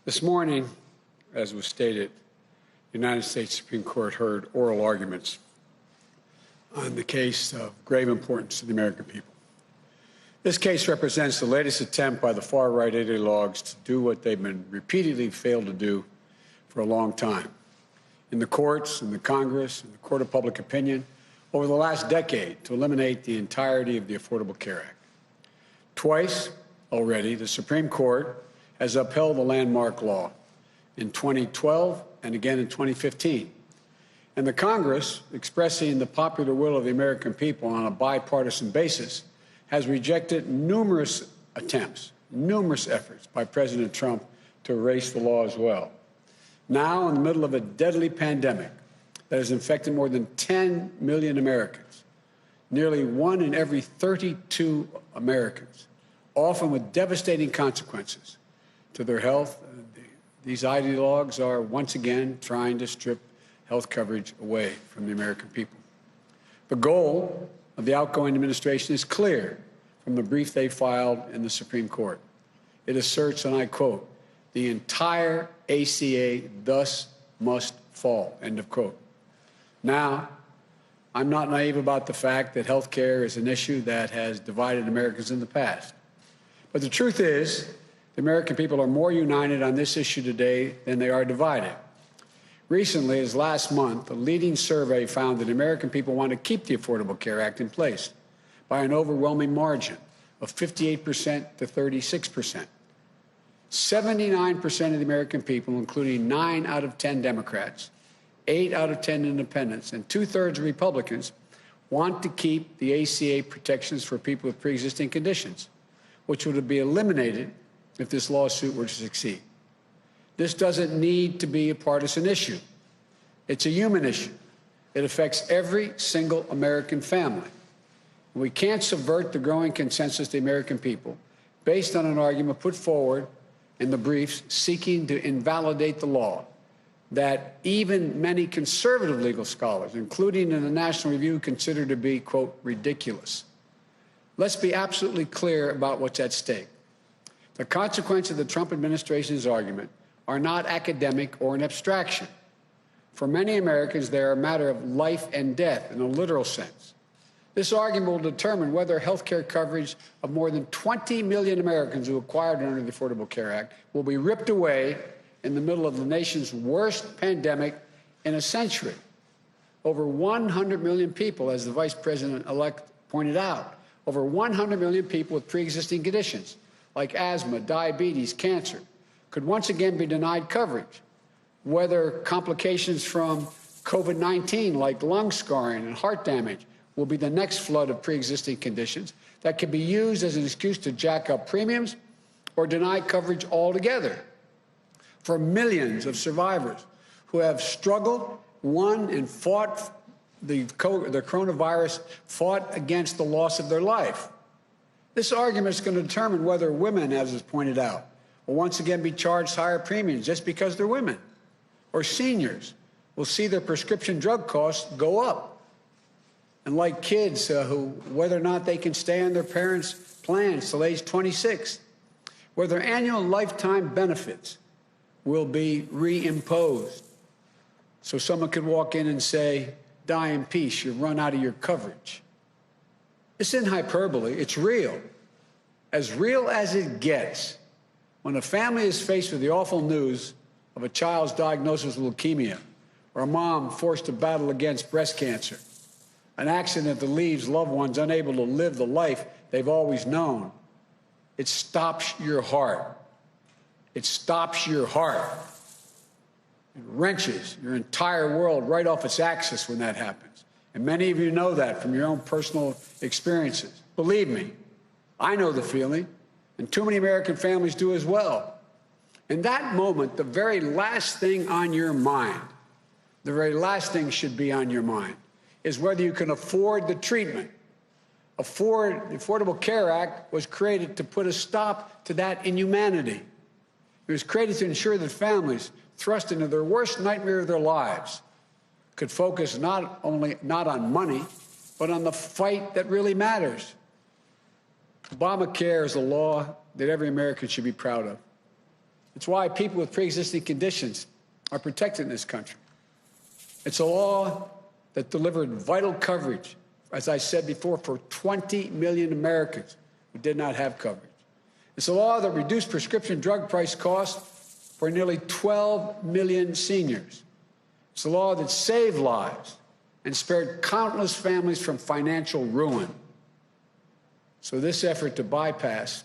This morning, as was stated, the United States Supreme Court heard oral arguments on the case of grave importance to the American people. This case represents the latest attempt by the far-right ideologues to do what they've been repeatedly failed to do for a long time. In the courts, in the Congress, in the court of public opinion, over the last decade, to eliminate the entirety of the Affordable Care Act. Twice already, the Supreme Court has upheld the landmark law, in 2012 and again in 2015. And the Congress, expressing the popular will of the American people on a bipartisan basis, has rejected numerous attempts, numerous efforts by President Trump to erase the law as well. Now, in the middle of a deadly pandemic that has infected more than 10 million Americans, nearly 1 in every 32 Americans, often with devastating consequences to their health, these ideologues are once again trying to strip health coverage away from the American people. The goal of the outgoing administration is clear from the brief they filed in the Supreme Court. It asserts, and I quote, "The entire ACA thus must fall," end of quote. Now, I'm not naive about the fact that health care is an issue that has divided Americans in the past. But the truth is, the American people are more united on this issue today than they are divided. Recently, as last month, a leading survey found that American people want to keep the Affordable Care Act in place by an overwhelming margin of 58% to 36%. 79% of the American people, including 9 out of 10 Democrats, 8 out of 10 independents, and 2/3 of Republicans, want to keep the ACA protections for people with pre-existing conditions, which would be eliminated if this lawsuit were to succeed. This doesn't need to be a partisan issue. It's a human issue. It affects every single American family. We can't subvert the growing consensus of the American people based on an argument put forward in the briefs seeking to invalidate the law that even many conservative legal scholars, including in the National Review, consider to be, quote, ridiculous. Let's be absolutely clear about what's at stake. The consequences of the Trump administration's argument are not academic or an abstraction. For many Americans, they are a matter of life and death in a literal sense. This argument will determine whether health care coverage of more than 20 million Americans who acquired under the Affordable Care Act will be ripped away in the middle of the nation's worst pandemic in a century. Over 100 million people, as the Vice President-elect pointed out, over 100 million people with pre-existing conditions like asthma, diabetes, cancer, could once again be denied coverage, whether complications from COVID-19 like lung scarring and heart damage will be the next flood of pre-existing conditions that can be used as an excuse to jack up premiums or deny coverage altogether. For millions of survivors who have struggled, won, and fought the coronavirus, fought against the loss of their life. This argument is going to determine whether women, as is pointed out, will once again be charged higher premiums just because they're women, or seniors will see their prescription drug costs go up. And like kids whether or not they can stay on their parents' plans till age 26, whether annual lifetime benefits will be reimposed. So someone could walk in and say, "Die in peace, you've run out of your coverage." This isn't hyperbole, it's real as it gets. When a family is faced with the awful news of a child's diagnosis with leukemia, or a mom forced to battle against breast cancer, an accident that leaves loved ones unable to live the life they've always known, it stops your heart. It stops your heart. It wrenches your entire world right off its axis when that happens. And many of you know that from your own personal experiences. Believe me, I know the feeling, and too many American families do as well. In that moment, the very last thing on your mind, the very last thing should be on your mind, is whether you can afford the treatment. The Affordable Care Act was created to put a stop to that inhumanity. It was created to ensure that families thrust into their worst nightmare of their lives could focus not on money, but on the fight that really matters. Obamacare is a law that every American should be proud of. It's why people with pre-existing conditions are protected in this country. It's a law that delivered vital coverage, as I said before, for 20 million Americans who did not have coverage. It's a law that reduced prescription drug price costs for nearly 12 million seniors. It's a law that saved lives and spared countless families from financial ruin. So this effort to bypass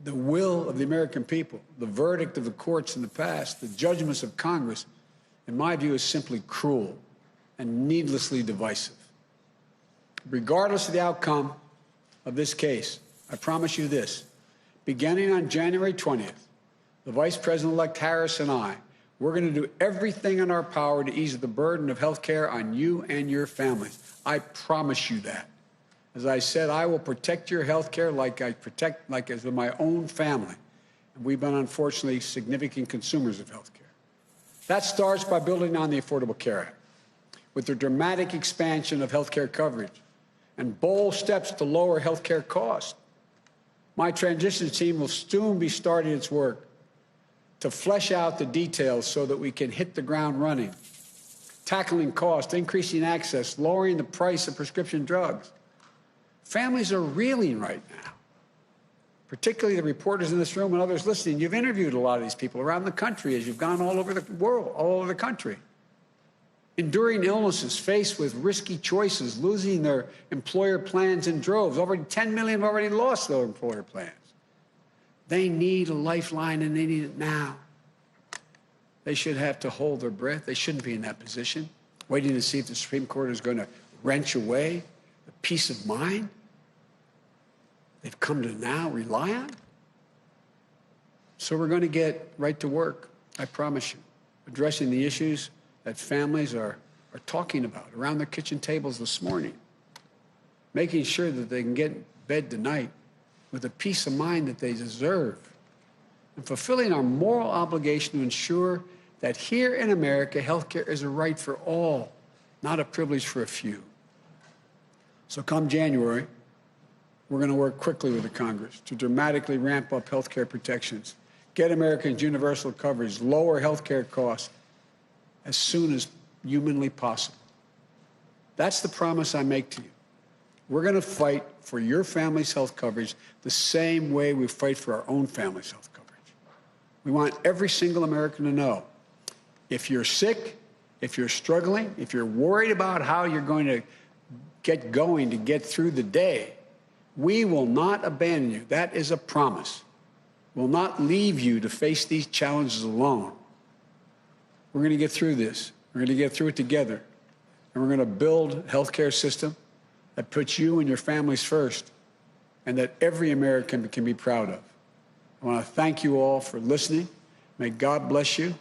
the will of the American people, the verdict of the courts in the past, the judgments of Congress, in my view, is simply cruel and needlessly divisive. Regardless of the outcome of this case, I promise you this: beginning on January 20th, the Vice President-elect Harris and I, we're going to do everything in our power to ease the burden of health care on you and your families. I promise you that. As I said, I will protect your health care like as with my own family. And we've been, unfortunately, significant consumers of health care. That starts by building on the Affordable Care Act, with the dramatic expansion of health care coverage and bold steps to lower health care costs. My transition team will soon be starting its work to flesh out the details so that we can hit the ground running, tackling costs, increasing access, lowering the price of prescription drugs. Families are reeling right now, particularly the reporters in this room and others listening. You've interviewed a lot of these people around the country as you've gone all over the world, all over the country. Enduring illnesses, faced with risky choices, losing their employer plans in droves. Already 10 million have already lost their employer plans. They need a lifeline, and they need it now. They should have to hold their breath. They shouldn't be in that position, waiting to see if the Supreme Court is going to wrench away the peace of mind they've come to now rely on. So we're going to get right to work, I promise you, addressing the issues that families are talking about around their kitchen tables this morning, making sure that they can get in bed tonight with the peace of mind that they deserve, and fulfilling our moral obligation to ensure that here in America, health care is a right for all, not a privilege for a few. So come January, we're going to work quickly with the Congress to dramatically ramp up health care protections, get Americans universal coverage, lower health care costs as soon as humanly possible. That's the promise I make to you. We're going to fight for your family's health coverage the same way we fight for our own family's health coverage. We want every single American to know, if you're sick, if you're struggling, if you're worried about how you're going to get going to get through the day, we will not abandon you. That is a promise. We'll not leave you to face these challenges alone. We're going to get through this. We're going to get through it together. And we're going to build a health care system that puts you and your families first, and that every American can be proud of. I want to thank you all for listening. May God bless you.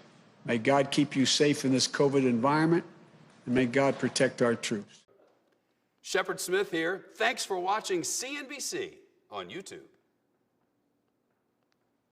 May God keep you safe in this COVID environment, and may God protect our troops. Shepard Smith here. Thanks for watching CNBC on YouTube.